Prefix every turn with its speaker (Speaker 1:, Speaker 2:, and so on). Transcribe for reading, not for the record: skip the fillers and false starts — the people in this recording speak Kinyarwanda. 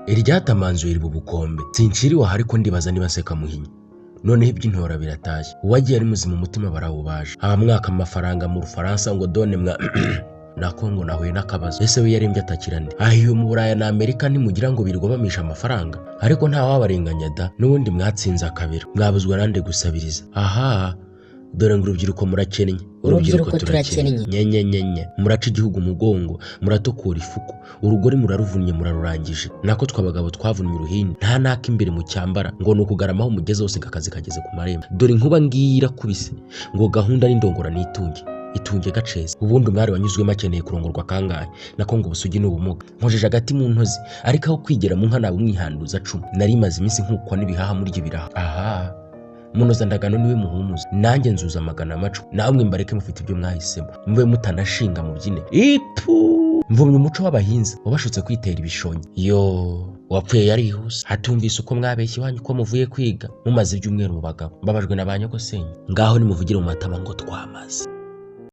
Speaker 1: iryatamanzuye iri bubukombe sinshiriwe ariko ndibaza niba nseka muhinya noneho iby'intora biratashye uwagiye ari muzima umutima barawubaje abamwaka amafaranga mu Rufaransa ngo done mwa na Kongo nahuye n'akabazo ese we yarembye atakira nde ahiyo mu Buraya na Amerika ntimugira ngo birirwa bamisha amafaranga ariko nta wabarenganya da n'ubundi mwatsinze akabira mwabuzwa nande gusabiriza aha dore ngo urubyiruko murakennye
Speaker 2: urubyiruko turakennye
Speaker 1: nyenyenyenye muraca igihugu umugongo muratokora ifuku urugori muraruvunnye murarurangije nako twabagabo twavunnye uruhini nta naka imbere mu cyambara ngo nukugaramaho umugeze wose ngakazi kageze ku marembo dore inkuba ngira kubise ngo gahunda n'indongora itunge gaceza ubundi umwari wanyuzwemo akeneye kurongorwa kangahe nako ngo ubusugi n'ubumuga nkojeje agati mu ntozi ariko aho kwigera mu nka nawe umwihanduza cumi nari maze iminsi nkukwa n'ibihaha muri ibiraha aha munoza ndagano niwe muhumuza nanjye nzuza amagana amacu namwe mbareke mufite ibyo mwahisemo mube mutanashinga mu byine ipu mvumye umuco w'abahinza wabashutse kwitera ibishonyi yo wapfuye yarihuse hatumvise uko mwabeshye wanyu ko muvuye kwiga mumaze ibyumweru mu bagabo mbabajwe na ba nyogosenge ngaho nimuvugire mu matama ngo twamaze